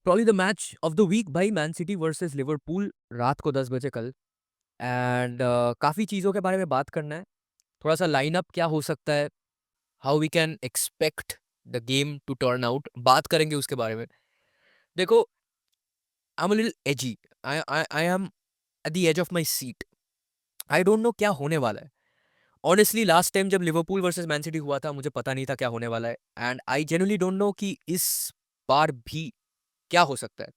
probably the match of the week भाई, man city versus Liverpool रात को 10 बजे कल। एंड काफ़ी चीज़ों के बारे में बात करना है। थोड़ा सा लाइनअप क्या हो सकता है, how we can expect the game to turn out, बात करेंगे उसके बारे में। देखो, I am a little edgy, I am at the edge of my seat. I don't know क्या होने वाला है। ऑनेस्टली लास्ट टाइम जब लिवरपूल वर्सेस मैन सिटी हुआ था, मुझे पता नहीं था क्या होने वाला है। And I genuinely don't know कि इस बार भी क्या हो सकता है।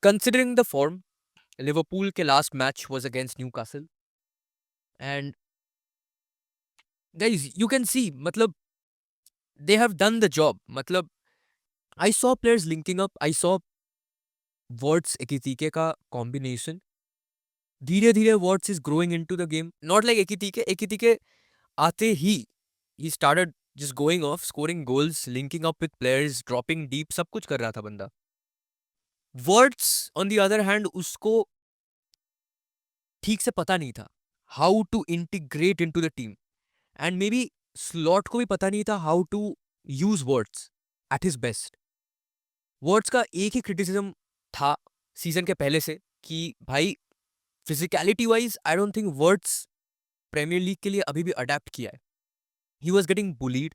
कंसिडरिंग द फॉर्म, लिवरपूल के last match was against Newcastle and guys you can see, मतलब they have done the job. मतलब I saw players linking up, I saw Wirtz Ekitike का कॉम्बिनेशन। धीरे धीरे Wirtz is growing into the game, not like Ekitike. Ekitike आते ही started just going off, scoring goals, linking up with players, dropping deep, सब कुछ कर रहा था बंदा। Wirtz on the other hand, उसको ठीक से पता नहीं था how to integrate into the team. And maybe Slot को भी पता नहीं था how to use Wirtz at his best. Wirtz का एक ही क्रिटिसिज्म था सीजन के पहले से कि भाई physicality wise I don't think Wirtz Premier League के लिए अभी भी अडेप्ट किया है। He was getting bullied,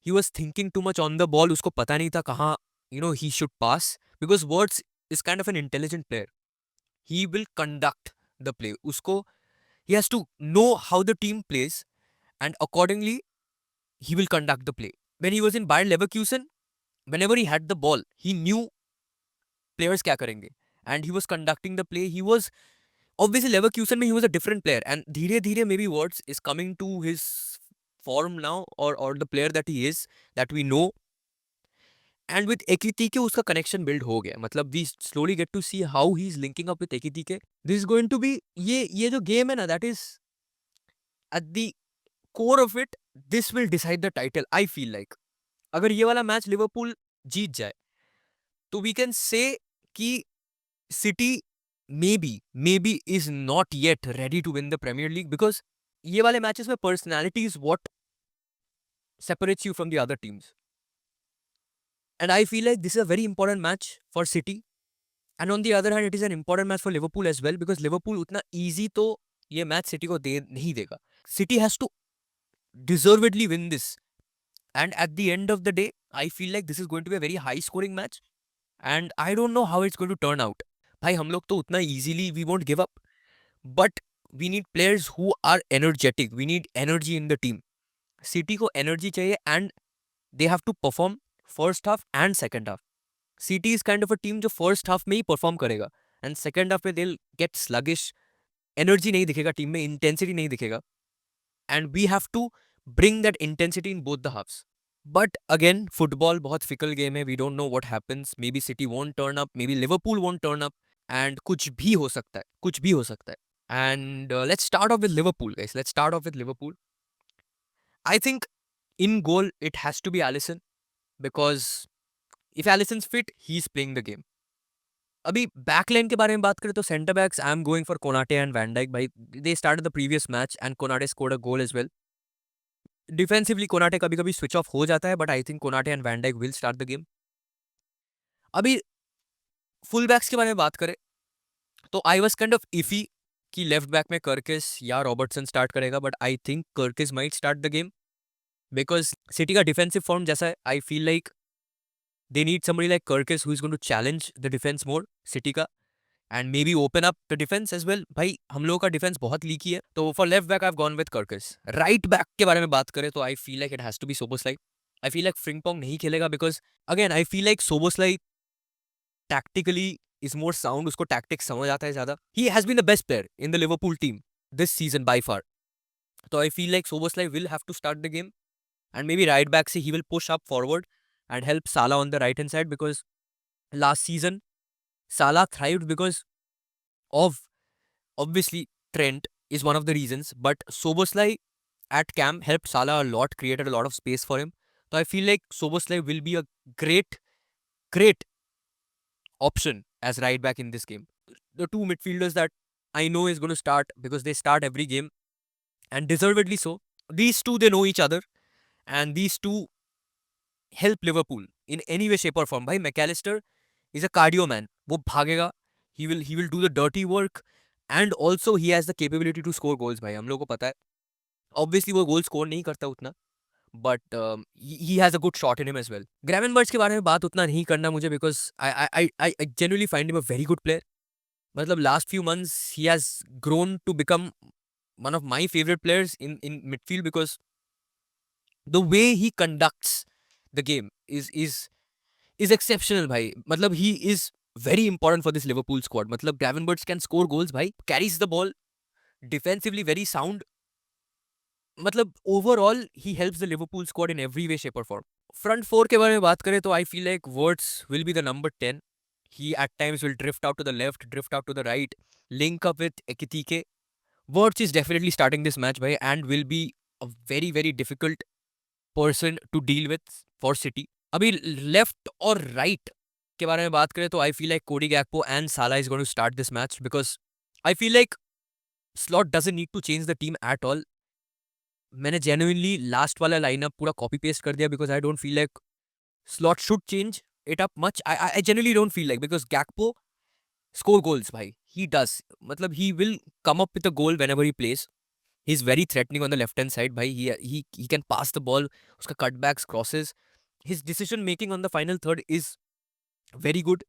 he was thinking too much on the ball, उसको पता नहीं था कहाँ he should pass, because Wirtz is kind of an intelligent player. He will conduct the play, उसको he has to know how the team plays, and accordingly he will conduct the play. When he was in Bayer Leverkusen, whenever he had the ball, he knew players क्या करेंगे, and he was conducting the play. He was obviously Leverkusen में he was a different player, and धीरे धीरे maybe Wirtz is coming to his form now, or the player that he is, that we know. And with Ekitike उसका connection build हो गया। मतलब we slowly get to see how he is linking up with Ekitike. This is going to be, ये जो game है ना, that is at the core of it, this will decide the title. I feel like अगर ये वाला match Liverpool जीत जाए तो we can say कि City maybe is not yet ready to win the Premier League, because ये वाले matches में personality is what separates you from the other teams. And I feel like this is a very important match for City. And on the other hand, it is an important match for Liverpool as well, because Liverpool उतना easy तो ये match city को दे नहीं देगा। City has to deservedly win this. And at the end of the day, I feel like this is going to be a very high scoring match. And I don't know how it's going to turn out. भाई हम लोग तो उतना easily we won't give up. But we need players who are energetic. We need energy in the team. City को energy चाहिए, and they have to perform first half and second half. City is kind of a team जो first half में ही perform करेगा, and second half में they'll get sluggish. Energy नहीं दिखेगा team में, intensity नहीं दिखेगा, and we have to bring that intensity in both the halves. But again, football बहुत fickle game है. We don't know what happens. Maybe City won't turn up. Maybe Liverpool won't turn up. And कुछ भी हो सकता है. कुछ भी हो सकता है. And let's start off with Liverpool, guys. Let's start off with Liverpool. I think in goal it has to be Alisson, because if Alisson's fit, he's playing the game. अभी बैकलाइन के बारे में बात करें तो centre backs I am going for Konate and van Dijk. भाई they started the previous match and Konate scored a goal as well. Defensively Konate कभी कभी स्विच ऑफ हो जाता है, but I think Konate and van Dijk will start the game. अभी full backs के बारे में बात करें तो I was kind of iffy कि लेफ्ट बैक में कर्किस या रॉबर्टसन स्टार्ट करेगा, but I think Kerkez might start the game, because City का डिफेंसिव फॉर्म जैसा है, I feel like they need somebody like Kerkez who is going to challenge the defence more City का, and maybe open up the defence as well. भाई हम लोगों का defence बहुत leaky है, तो for left back I have gone with Kerkez. Right back के बारे में बात करें तो I feel like it has to be Szoboszlai. I feel like Frimpong नहीं खेलेगा, because again I feel like Szoboszlai tactically is more sound, उसको tactics समझ आता है ज्यादा। He has been the best player in the Liverpool team this season by far. तो I feel like Szoboszlai will have to start the game, and maybe right back से he will push up forward and help Salah on the right hand side, because last season Salah thrived because of, obviously, Trent is one of the reasons, but Soboslai at camp helped Salah a lot, created a lot of space for him. So I feel like Soboslai will be a great option as right back in this game. The two midfielders that I know is going to start, because they start every game and deservedly so. These two, they know each other, and these two help Liverpool in any way, shape or form. भाई McAllister is a cardio man. वो भागेगा. He will do the dirty work. And also he has the capability to score goals भाई. हम लोग को पता है. Obviously वो goal score नहीं करता उतना. But he has a good shot in him as well. Gravenberch के बारे में बात उतना नहीं करना मुझे because I genuinely find him a very good player. मतलब last few months he has grown to become one of my favorite players in midfield because the way he conducts the game is exceptional भाई. मतलब he is very important for this Liverpool squad. मतलब Gravenberch can score goals भाई, carries the ball, defensively very sound. मतलब overall he helps the Liverpool squad in every way, shape or form. Front four के बारे में बात करें तो I feel like Wirtz will be the number 10. He at times will drift out to the left, drift out to the right, link up with Ekitike. Wirtz is definitely starting this match भाई and will be a very very difficult person to deal with for City. अभी left और right के बारे में बात करें तो I feel like Cody Gakpo and Salah is going to start this match because I feel like Slot doesn't need to change the team at all. मैंने genuinely last वाला लाइनअप पूरा कॉपी पेस्ट कर दिया because I don't feel like Slot should change it up much. I genuinely don't feel like because Gakpo score goals भाई. He does. मतलब he will come up with a goal whenever he place. He is very threatening on the left hand side भाई. He can pass the ball. उसका cutbacks, crosses, his decision making on the final third is very good.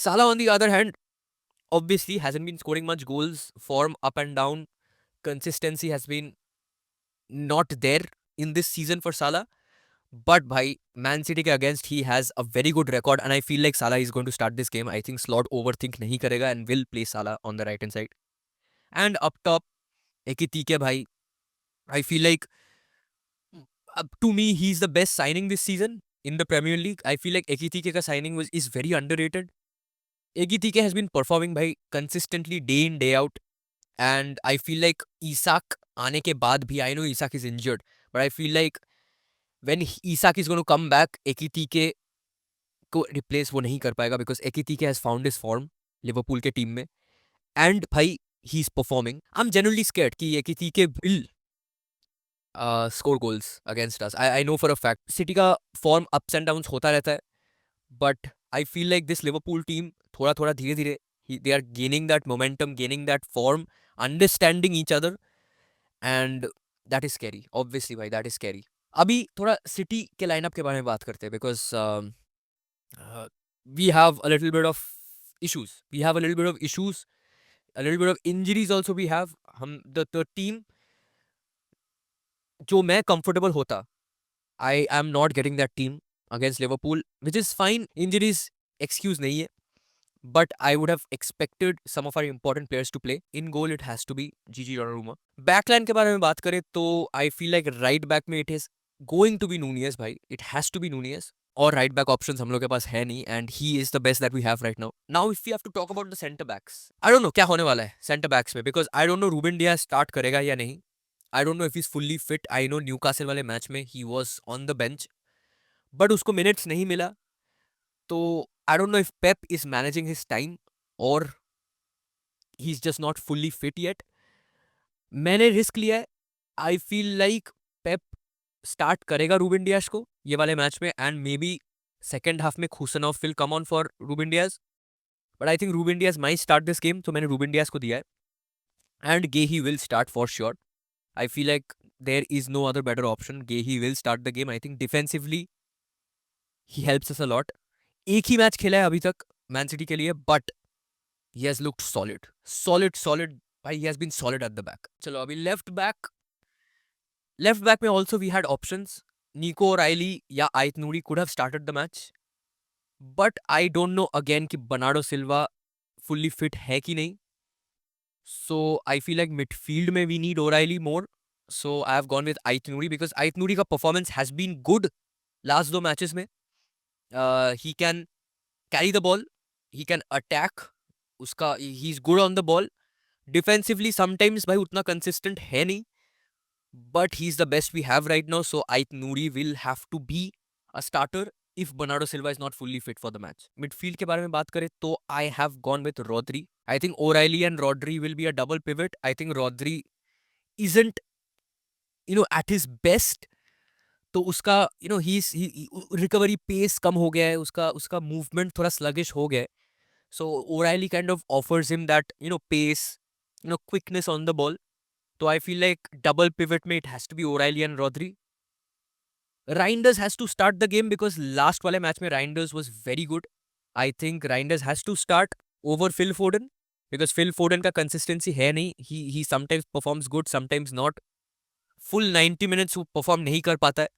Salah, on the other hand, obviously hasn't been scoring much goals. Form up and down. Consistency has been not there in this season for Salah. But bhai, Man City ke against he has a very good record and I feel like Salah is going to start this game. I think Slot overthink nahi karega and will play Salah on the right hand side. And up top, Ekitike bhai, I feel like to me he's the best signing this season in the Premier League. I feel like Ekitike ka signing is very underrated. Ekitike has been performing by consistently day in day out and I feel like Isak आने के बाद भी, I know Isak is injured but I feel like when Isak is going to come back Ekitike को replace वो नहीं कर पाएगा because Ekitike has found his form Liverpool के टीम में and भाई he's performing. I'm genuinely scared कि Ekitike will score goals against us. I know for a fact City का form ups and downs होता रहता है but I feel like this Liverpool team थोड़ा थोड़ा धीरे धीरे they are gaining that momentum, gaining that form, understanding each other and that is scary. Obviously भाई that is scary. अभी थोड़ा City के lineup के बारे में बात करते हैं because we have a little bit of issues. We have a little bit of issues, a little bit of injuries also we have. हम the team जो मैं comfortable होता, I am not getting that team against Liverpool, which is fine. Injuries excuse नहीं है. But I would have expected some of our important players to play. In goal, it has to be Gigi Donnarumma. Backline के बारे में बात करें तो I feel like right back में it is going to be Nunez भाई. It has to be Nunez. और right back options हम लोग के पास है नहीं and he is the best that we have right now. Now if we have to talk about the centre backs, I don't know क्या होने वाला है centre backs में because I don't know Ruben Dias start करेगा या नहीं. I don't know if he's fully fit. I know Newcastle वाले match में he was on the bench, but उसको minutes नहीं मिला. तो I don't know if Pep is managing his time or he's just not fully fit yet. मैंने risk लिया है. I feel like Pep start करेगा रूबेन डियास को ये वाले मैच में and maybe second half में Khusanov will come on for Ruben Dias. But I think Ruben Dias might start this game, तो मैंने Ruben Dias को दिया है. And Gehi will start for sure. I feel like there is no other better option. Gehi will start the game. I think defensively he helps us a lot. एक ही match खेला है अभी तक man city के लिए but he has looked solid भाई. he has been solid at the back. चलो अभी लेफ्ट बैक में also we had options. Nico O'Reilly या आयत नूरी could have started the match but I don't know again कि Bernardo Silva fully fit है कि नहीं. So I feel like midfield में we need O'Reilly more. So I have gone with आयत नूरी because आयत नूरी का performance has been good last 2 matches में. He can carry the ball, he can attack. उसका he's good on the ball. Defensively sometimes भाई उतना consistent है नहीं. But he's the best we have right now. So Ait Nouri will have to be a starter if Bernardo Silva is not fully fit for the match. Midfield के बारे में बात करें तो I have gone with Rodri. I think O'Reilly and Rodri will be a double pivot. I think Rodri isn't at his best तो उसका ही recovery pace कम हो गया है, उसका उसका मूवमेंट थोड़ा स्लगिश हो गया है. So O'Reilly kind of offers him that pace, quickness on the ball. So I feel like double pivot में it has to be O'Reilly and Rodri. Reinders has to start the game because last वाले match में Reinders was very good. I think Reinders has to start over Phil Foden because Phil Foden का consistency है नहीं. He sometimes performs good, sometimes not. Full 90 minutes वो perform नहीं कर पाता है.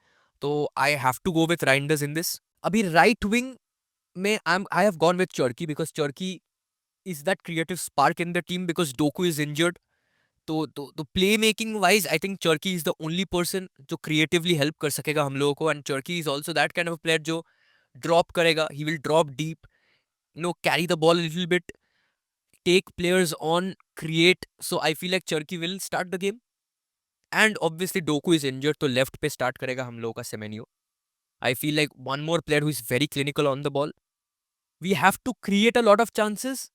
तो I have to go with Reinders in this. अभी right wing में I have gone with Cherki because Cherki is that creative spark in the team because Doku is injured. तो play making wise I think Cherki is the only person जो creatively help कर सकेगा हम लोगों को. And Cherki is also that kind of player जो drop करेगा. He will drop deep, carry the ball little bit, take players on, create. So I feel like Cherki will start the game. And obviously Doku is injured तो left पे start करेगा हम लोगों का Semenyo. I feel like one more player who is very clinical on the ball. We have to create a lot of chances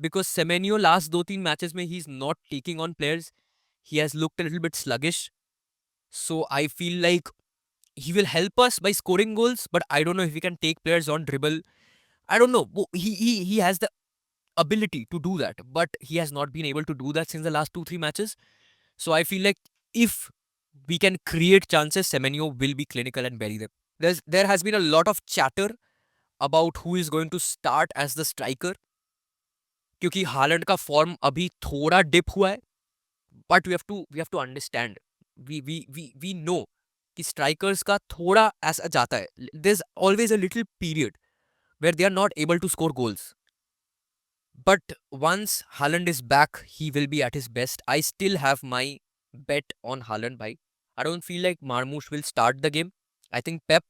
because Semenyo last 2-3 matches में he's not taking on players. He has looked a little bit sluggish. So I feel like he will help us by scoring goals, but I don't know if he can take players on dribble. I don't know. He has the ability to do that, but he has not been able to do that since the last 2-3 matches. So I feel like if we can create chances, Semenyo will be clinical and bury them. There has been a lot of chatter about who is going to start as the striker. क्योंकि Haaland का form अभी थोड़ा dip हुआ है. But we have to understand, we know कि strikers का थोड़ा ऐसा जाता है. There is always a little period where they are not able to score goals. But once Haaland is back he will be at his best. I still have my bet on Haaland भाई. I don't feel like Marmoush will start the game. I think Pep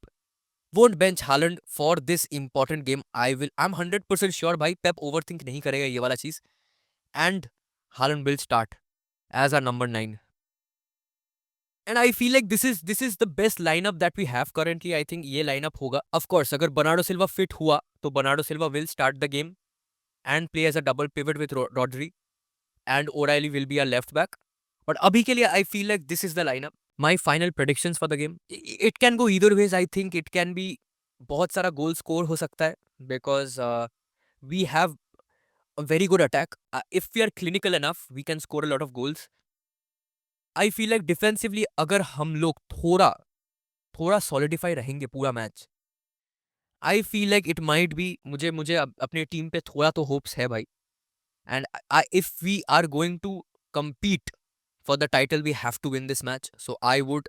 won't bench Haaland for this important game. I'm 100% sure भाई Pep overthink नहीं करेगा ये वाला चीज. And Haaland will start as our number 9. And I feel like this is the best lineup that we have currently. I think ये lineup होगा. Of course अगर Bernardo Silva fit हुआ तो Bernardo Silva will start the game and play as a double pivot with Rodri, and O'Reilly will be a left back. But अभी के लिए I feel like this is the lineup. My final predictions for the game. It can go either ways. I think it can be बहुत सारा goal score हो सकता है because we have a very good attack. If we are clinical enough, we can score a lot of goals. I feel like defensively अगर हम लोग थोड़ा थोड़ा solidify रहेंगे पूरा match, I feel like it might be मुझे मुझे अपने टीम पे थोड़ा तो होप्स है भाई. And if we are going to compete for the title, we have to win this match. So I would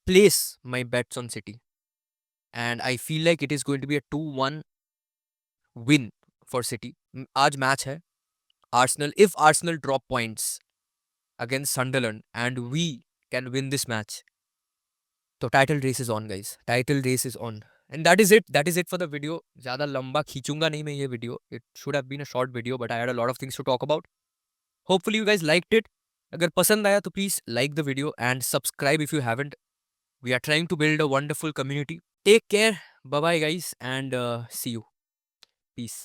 place my bets on City. And I feel like it is going to be a 2-1 win for City. आज match है Arsenal. If Arsenal drop points against Sunderland and we can win this match, तो title race is on guys. Title race is on. And that is it. That is it for the video. ज़्यादा लंबा खींचूंगा नहीं मैं ये video. It should have been a short video, but I had a lot of things to talk about. Hopefully you guys liked it. अगर पसंद आया तो please like the video and subscribe if you haven't. We are trying to build a wonderful community. Take care. Bye bye guys and see you. Peace.